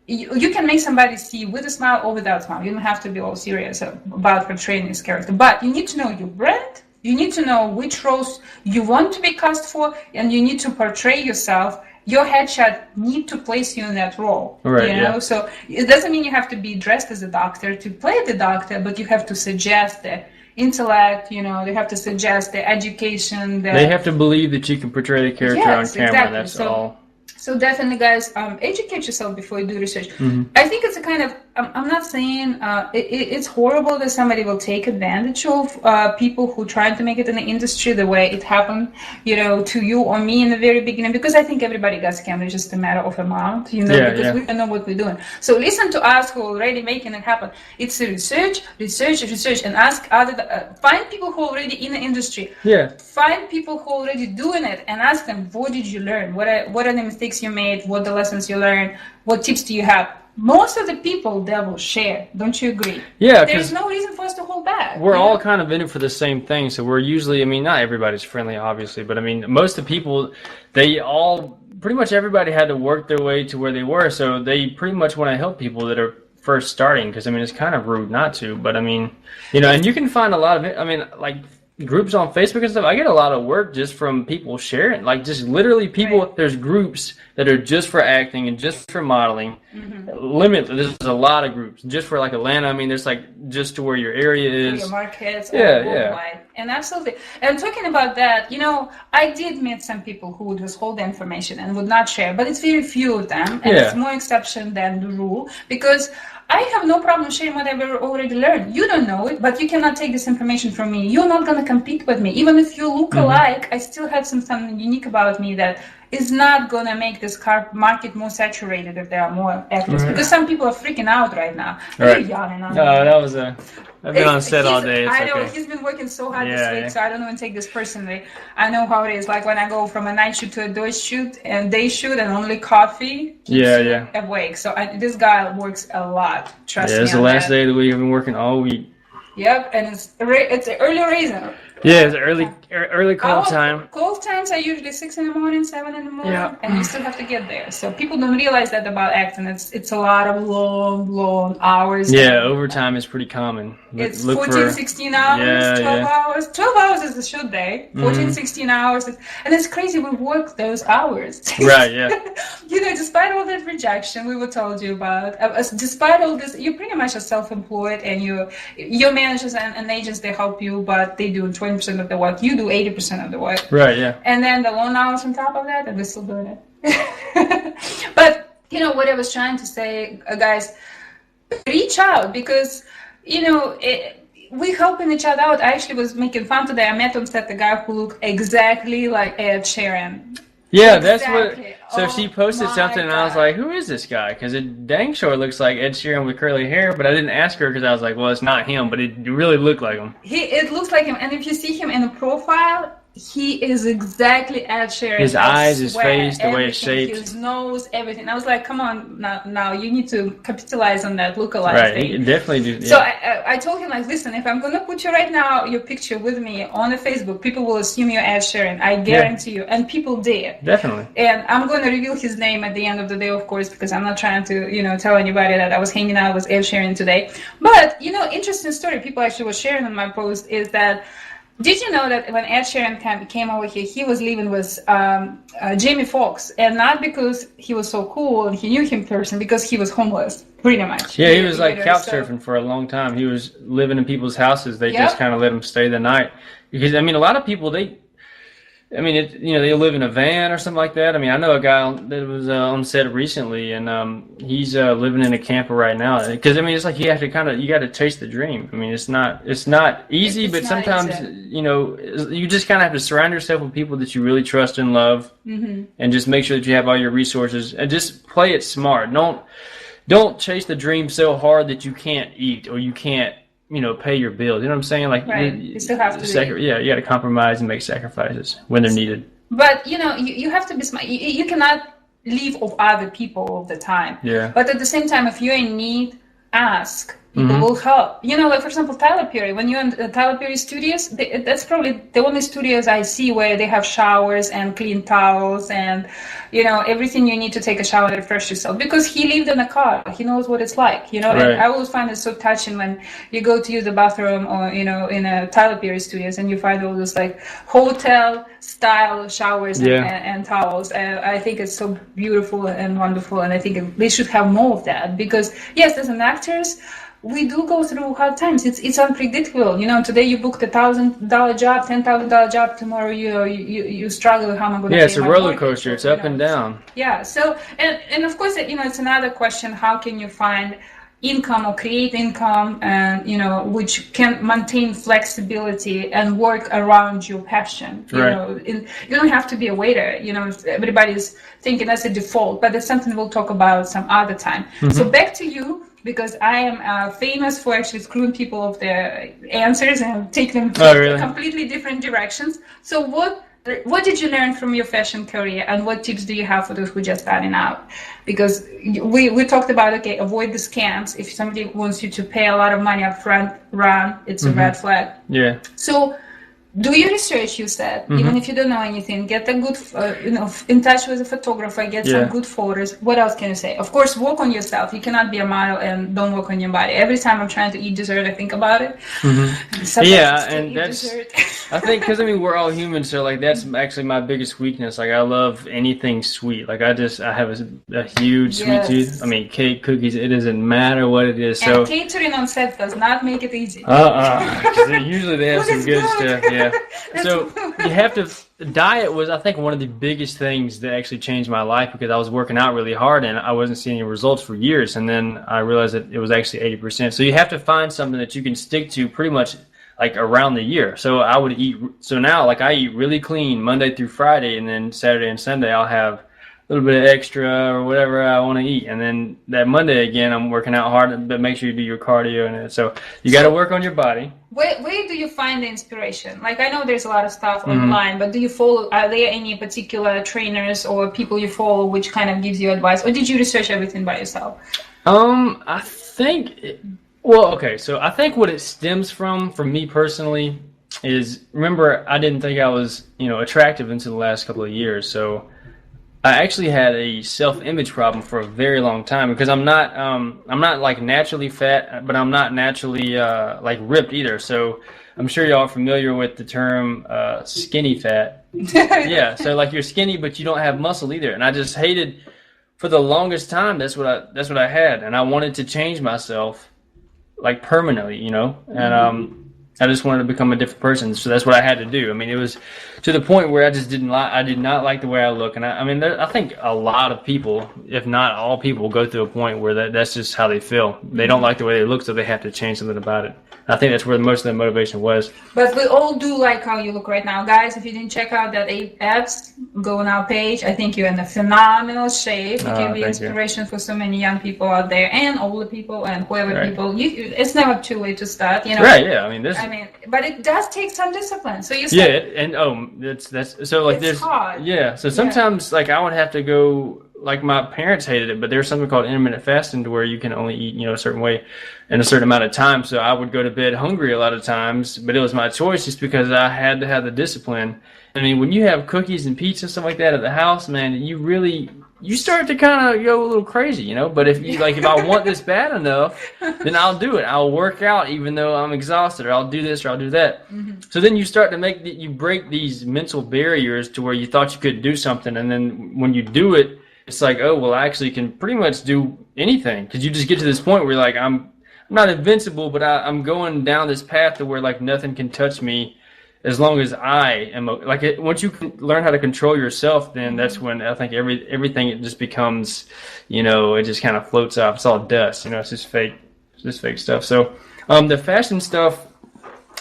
you can make somebody see with a smile or without a smile. You don't have to be all serious about portraying this character. But you need to know your brand. You need to know which roles you want to be cast for, and you need to portray yourself. Your headshot need to place you in that role. Right, you know? So it doesn't mean you have to be dressed as a doctor to play the doctor, but you have to suggest the intellect, you know, they have to suggest the education. They have to believe that you can portray the character on camera. Exactly. That's all. So definitely, guys, educate yourself before you do research. I think it's a kind of, I'm not saying it's horrible that somebody will take advantage of people who trying to make it in the industry the way it happened, you know, to you or me in the very beginning, because I think everybody got scammed. It's just a matter of amount, you know, because we don't know what we're doing. So listen to us who are already making it happen. It's a research, and ask other, find people who are already in the industry. Find people who are already doing it and ask them, what did you learn? What are the mistakes you made? What the lessons you learned? What tips do you have? Most of the people, they will share. Don't you agree? Yeah. There's no reason for us to hold back. We're all kind of in it for the same thing. So we're usually, I mean, not everybody's friendly, obviously, but I mean, most of the people, pretty much everybody had to work their way to where they were. So they pretty much want to help people that are first starting, because I mean, it's kind of rude not to, but I mean, you know, and you can find a lot of it. I mean, like groups on Facebook and stuff, I get a lot of work just from people sharing, like just literally people, there's groups that are just for acting and just for modeling. There's a lot of groups just for like Atlanta. I mean, there's like just to where your area is. Your markets, worldwide. And absolutely. And talking about that, you know, I did meet some people who would just hold the information and would not share, but it's very few of them, and it's more exception than the rule, because I have no problem sharing what I've already learned. You don't know it, but you cannot take this information from me. You're not going to compete with me. Even if you look alike, I still have something unique about me that is not going to make this market more saturated if there are more actors. Because some people are freaking out right now. They're yawning on me. I've been on set all day. I know, he's been working so hard this week, so I don't even take this personally. I know how it is. Like when I go from a night shoot to a day shoot and only coffee keeps me awake. So this guy works a lot. Trust me. It's the last day of the week. I've been working all week. Yep, and it's an early raisin. Yeah, it's early call time. Call times are usually 6 in the morning, 7 in the morning, and you still have to get there. So people don't realize that about acting. It's a lot of long hours. Yeah, overtime is pretty common. It's 14, 16 hours, 12 hours. 12 hours is the shoot day. 14, 16 hours. And it's crazy. We work those hours. Right, yeah. You know, despite all that rejection we were told you about, despite all this, you pretty much are self-employed, and your managers and agents, they help you, but they do 20% of the work. You do 80% of the work. Right, yeah. And then the long hours on top of that, and they're still doing it. But, you know, what I was trying to say, guys, reach out, because, you know, we helping each other out. I actually was making fun today. I met on set the guy who looked exactly like Ed Sheeran. Yeah, that's what. So she posted something, and I was like, "Who is this guy?" Because it dang sure looks like Ed Sheeran with curly hair, but I didn't ask her because I was like, "Well, it's not him," but it really looked like him. It looks like him, and if you see him in the profile, he is exactly Ed Sheeran. His eyes, his face, the way it's shaped, his nose, everything. I was like, "Come on, now you need to capitalize on that lookalike thing." Right, definitely do. Yeah. So I told him, like, listen, if I'm gonna put you right now, your picture with me on the Facebook, people will assume you're Ed Sheeran. I guarantee you, and people did. Definitely. And I'm going to reveal his name at the end of the day, of course, because I'm not trying to, you know, tell anybody that I was hanging out with Ed Sheeran today. But, you know, interesting story people actually were sharing on my post is that, did you know that when Ed Sheeran came over here, he was living with Jamie Foxx, and not because he was so cool and he knew him in person, because he was homeless, pretty much. Yeah, he was like couch surfing for a long time. He was living in people's houses. They just kind of let him stay the night. Because, I mean, a lot of people, I mean, they live in a van or something like that. I mean, I know a guy that was on set recently, and he's living in a camper right now. Because I mean, it's like you got to chase the dream. I mean, it's not easy, but sometimes you just kind of have to surround yourself with people that you really trust and love, and just make sure that you have all your resources, and just play it smart. Don't chase the dream so hard that you can't eat or you can't pay your bills. You know what I'm saying? Like, right. You still have to you got to compromise and make sacrifices when they're needed. But you have to be smart. You cannot live off other people all the time. Yeah. But at the same time, if you're in need, ask. People will help. Like for example, Tyler Perry. When you're in the Tyler Perry studios, that's probably the only studios I see where they have showers and clean towels and everything you need to take a shower and refresh yourself, because he lived in a car. He knows what it's like. Right. And I always find it so touching when you go to use the bathroom or in a Tyler Perry studios and you find all those like hotel style showers and towels. I think it's so beautiful and wonderful, and I think they should have more of that, because yes, as an actors, we do go through hard times. It's unpredictable. Today you booked $1,000 job, $10,000 job. Tomorrow you struggle. How am I going to pay it's a my roller mortgage? coaster. It's up and down. Yeah. So and of course it's another question. How can you find income or create income, and which can maintain flexibility and work around your passion? You don't have to be a waiter. Everybody's thinking that's a default, but that's something we'll talk about some other time. So back to you, because I am famous for actually screwing people of their answers and taking them completely different directions. So what did you learn from your fashion career, and what tips do you have for those who are just starting out? Because we talked about, avoid the scams. If somebody wants you to pay a lot of money up front, run. It's a red flag. Yeah. So do your research, you said. Even if you don't know anything, get a good, in touch with a photographer, get some good photos. What else can you say? Of course, work on yourself. You cannot be a model and don't work on your body. Every time I'm trying to eat dessert, I think about it. And that's, I think, because we're all human, so like that's actually my biggest weakness. Like, I love anything sweet. Like, I have a huge sweet tooth. Cake, cookies, it doesn't matter what it is. So, and catering on set does not make it easy. Usually they have some good stuff. Yeah. So you have to. Diet was, I think, one of the biggest things that actually changed my life, because I was working out really hard and I wasn't seeing any results for years, and then I realized that it was actually 80%. So you have to find something that you can stick to pretty much like around the year. So I would eat. So now, like, I eat really clean Monday through Friday, and then Saturday and Sunday I'll have a little bit of extra or whatever I want to eat, and then that Monday again I'm working out hard, but make sure you do your cardio and so you got to work on your body. Where do you find the inspiration? Like, I know there's a lot of stuff online, but do you follow, are there any particular trainers or people you follow which kind of gives you advice, or did you research everything by yourself? I think so I think what it stems from, for me personally, is, remember, I didn't think I was attractive until the last couple of years. So I actually had a self-image problem for a very long time, because I'm not like naturally fat, but I'm not naturally like ripped either. So I'm sure y'all are familiar with the term skinny fat. Yeah, so like you're skinny but you don't have muscle either. And I just hated, for the longest time, that's what I had, and I wanted to change myself like permanently, and I just wanted to become a different person, so that's what I had to do. It was to the point where I did not like the way I look, and I think a lot of people, if not all people, go through a point where that's just how they feel. They don't like the way they look, so they have to change something about it. I think that's where most of the motivation was. But we all do like how you look right now. Guys, if you didn't check out that 8 abs, go on our page. I think you're in a phenomenal shape. You can be inspiration for so many young people out there, and older people, and whoever people. It's never too late to start, Right, yeah. But it does take some discipline. So you said... Yeah, and that's so like it's hard. Yeah, so sometimes like I would have to go, like, my parents hated it, but there's something called intermittent fasting, to where you can only eat a certain way in a certain amount of time. So I would go to bed hungry a lot of times, but it was my choice just because I had to have the discipline. When you have cookies and pizza and stuff like that at the house, man, you start to kind of go a little crazy, But if I want this bad enough, then I'll do it. I'll work out even though I'm exhausted, or I'll do this, or I'll do that. So then you start to you break these mental barriers to where you thought you could do something, and then when you do it, it's like, oh, well, I actually can pretty much do anything, because you just get to this point where you're like, I'm not invincible, but I'm going down this path to where like nothing can touch me. as long as I am like it, once you learn how to control yourself, then that's when I think everything it just becomes, it just kind of floats off. It's all dust, it's just fake stuff. So the fashion stuff,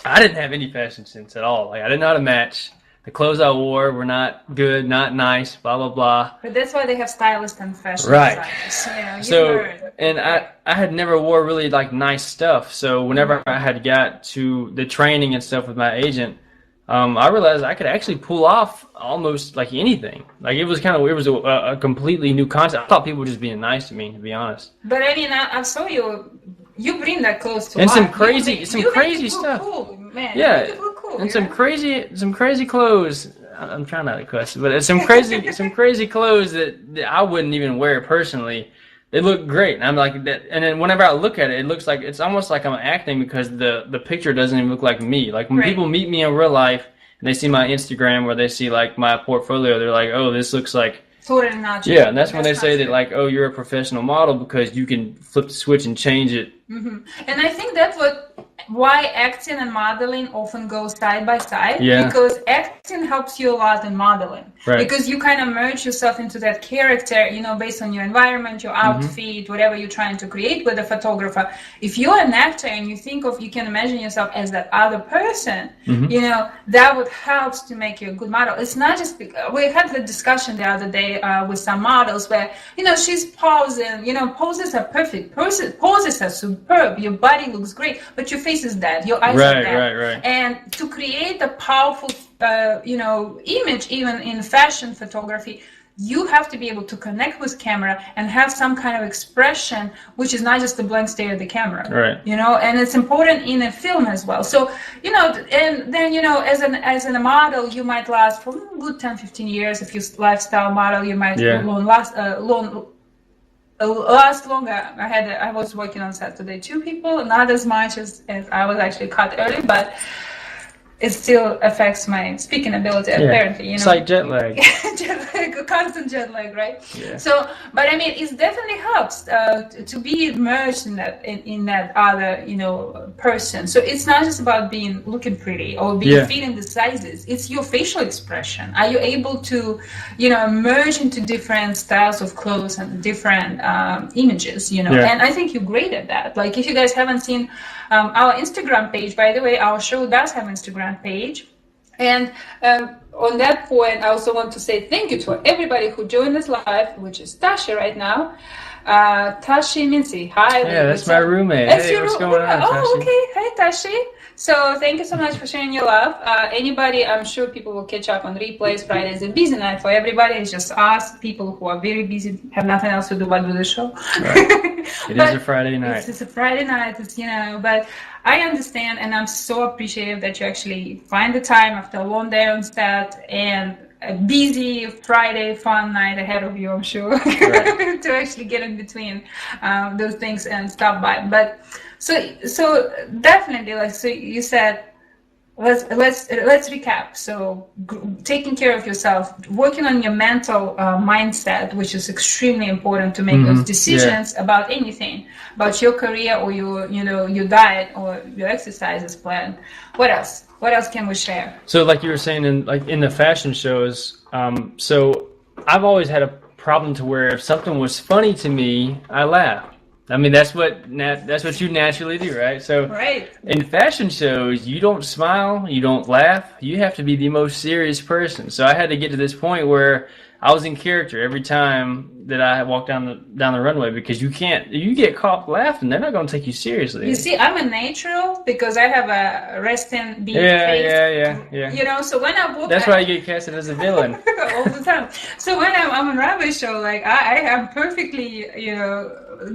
I didn't have any fashion sense at all. Like I didn't know how to match. The clothes I wore were not good, not nice, blah blah blah. But that's why they have stylists and fashion designers. So and I had never wore really like nice stuff. So whenever I had got to the training and stuff with my agent, I realized I could actually pull off almost like anything. Like it was a completely new concept. I thought people were just being nice to me, to be honest. But I mean, I saw you bring that clothes to and life. some crazy stuff. Cool, man. Yeah, cool, and some crazy clothes. I'm trying not to cuss, but it's some crazy clothes that I wouldn't even wear personally. They look great, and I'm like that. And then whenever I look at it, it looks like it's almost like I'm acting because the picture doesn't even look like me. Like when people meet me in real life and they see my Instagram or they see like my portfolio, they're like, "Oh, this looks like." Totally not true. Yeah, and that's when they say that like, "Oh, you're a professional model because you can flip the switch and change it." And I think that's why acting and modeling often go side by side. Yeah. Because acting helps you a lot in modeling. Right. Because you kind of merge yourself into that character, based on your environment, your outfit, whatever you're trying to create with a photographer. If you're an actor and you can imagine yourself as that other person, that would help to make you a good model. It's not just, we had the discussion the other day with some models where, she's posing, poses are perfect, poses are superb, your body looks great, but your face is dead, your eyes are dead. Right. And to create a powerful, image, even in fashion photography, you have to be able to connect with camera and have some kind of expression, which is not just a blank stare at the camera. Right. And it's important in a film as well. So, and then, as a model, you might last for a good 10, 15 years. If you're a lifestyle model, you might last longer. I was working on set today, 2 people, not as much as I was actually cut early, but it still affects my speaking ability apparently. It's like jet lag. Constant jet lag, right? Yeah. So, but I mean, it definitely helps to be immersed in that other person. So it's not just about looking pretty or fitting the sizes. It's your facial expression. Are you able to merge into different styles of clothes and different images? And I think you're great at that. Like if you guys haven't seen our Instagram page, by the way, our show does have Instagram page. And on that point, I also want to say thank you to everybody who joined us live, which is Tashi right now. Tashi Mincy, hi. Yeah, that's my roommate. Hey, what's going on, Tashi? Oh, okay. Hi, Tashi. So thank you so much for sharing your love. Anybody, I'm sure people will catch up on replays. Friday is a busy night for everybody. It's just us, people who are very busy, have nothing else to do but do the show. Right. It is a Friday night. It's a Friday night, but I understand, and I'm so appreciative that you actually find the time after a long day on set and a busy Friday fun night ahead of you, I'm sure, right. to actually get in between those things and stop by. But so definitely, like so you said, let's recap. So taking care of yourself, working on your mental mindset, which is extremely important to make those decisions about anything, about your career or your diet or your exercises plan. What else? What else can we share? So like you were saying in the fashion shows, so I've always had a problem to where if something was funny to me, I laugh. I mean, that's what you naturally do, right? So right. In fashion shows, you don't smile, you don't laugh, you have to be the most serious person. So I had to get to this point where I was in character every time that I walked down the runway, because you get caught laughing, they're not going to take you seriously. You see, I'm a natural because I have a resting beat face. Yeah. So when I walk, that's why you get casted as a villain all the time. So when I'm on a runway show, like I am perfectly,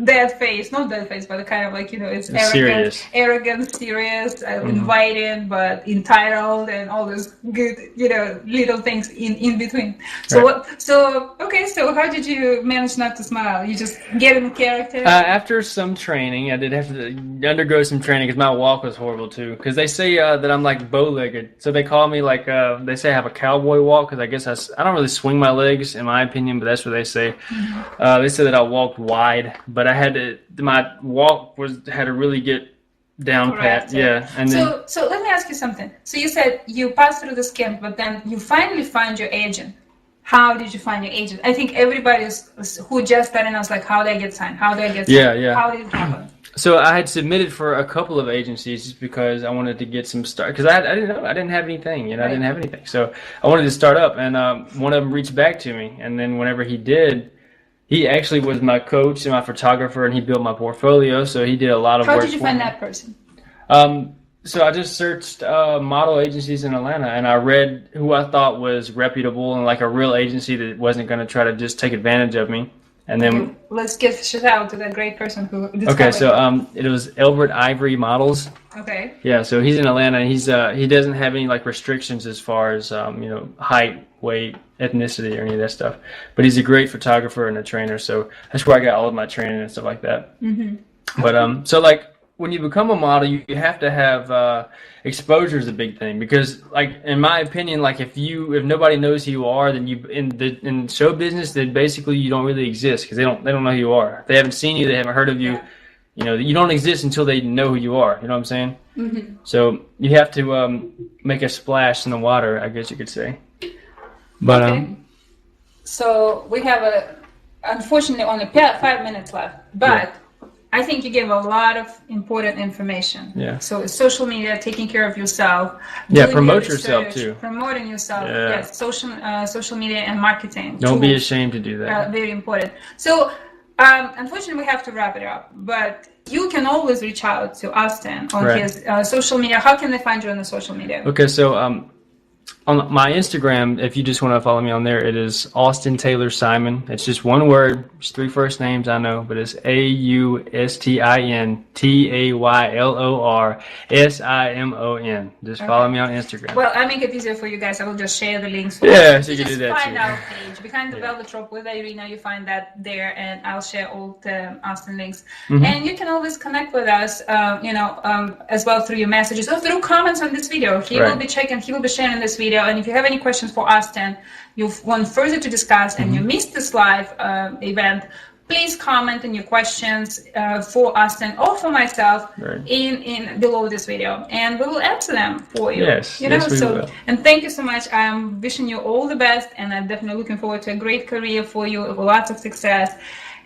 dead face, not dead face, but kind of like it's arrogant, serious, inviting, but entitled, and all those good, little things in between. So right. So how did you manage not to smile? You just get in character? After some training, I did have to undergo some training because my walk was horrible too. Because they say that I'm like bow-legged, so they call me like they say I have a cowboy walk, because I guess I don't really swing my legs in my opinion, but that's what they say. They said that I walked wide, but I had to. My walk had to really get down Correct. pat. Yeah, and then So let me ask you something. So you said you passed through the scam, but then you finally find your agent. How did you find your agent? I think everybody who just started us like, how do I get signed? How do I get signed? Yeah. How did it happen? So I had submitted for a couple of agencies just because I wanted to get some start, because I didn't know, I didn't have anything, I didn't have anything. So I wanted to start up, and one of them reached back to me, and then whenever he did, he actually was my coach and my photographer, and he built my portfolio. So he did a lot of work. How did you find that person? So I just searched model agencies in Atlanta, and I read who I thought was reputable and like a real agency that wasn't going to try to just take advantage of me. And then let's give a shout out to that great person who discovered okay, so it was Elbert Ivory Models. Okay. Yeah, so he's in Atlanta, and he doesn't have any like restrictions as far as height, weight, ethnicity, or any of that stuff. But he's a great photographer and a trainer, so that's where I got all of my training and stuff like that. Mm-hmm. But so like when you become a model, you have to have exposure is a big thing, because like in my opinion, like if nobody knows who you are, then you in show business, then basically you don't really exist, because they don't know who you are. If they haven't seen you, they haven't heard of you. Yeah. You don't exist until they know who you are. You know what I'm saying? Mm-hmm. So you have to make a splash in the water, I guess you could say. But okay. So we have unfortunately only 5 minutes left, but I think you gave a lot of important information. Yeah. So social media, taking care of yourself. Yeah, promote yourself too. Promoting yourself. Yeah. Yes, social media and marketing. Don't be ashamed to do that. Very important. So unfortunately, we have to wrap it up. But you can always reach out to Austin on his social media. How can they find you on the social media? Okay, so on my Instagram, if you just want to follow me on there, it is Austin Taylor Simon. It's just one word. It's 3 first names, I know, but it's AUSTINTAYLORSIMON. Just follow me on Instagram. Well, I make it easier for you guys. I will just share the links. So you can do that find too. our page behind the velvet rope with Irina. You find that there, and I'll share all the Austin links. Mm-hmm. And you can always connect with us, as well through your messages or through comments on this video. He will be sharing this video. And if you have any questions for Austin, you want further to discuss, and you missed this live event, please comment in your questions for Austin or for myself in below this video, and we will answer them for you. Yes, we will. And thank you so much. I'm wishing you all the best, and I'm definitely looking forward to a great career for you, lots of success,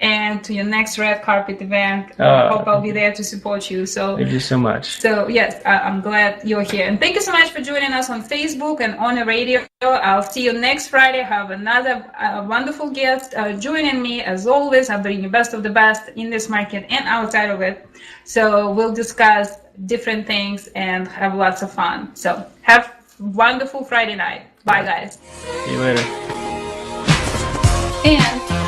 and to your next red carpet event. I hope I'll be there to support you. So thank you so much. So yes, I'm glad you're here, and thank you so much for joining us on Facebook and on the radio. I'll see you next Friday. Have another wonderful guest joining me. As always, I bring you best of the best in this market and outside of it. So we'll discuss different things and have lots of fun. So have a wonderful Friday night. Bye, guys. See you later. And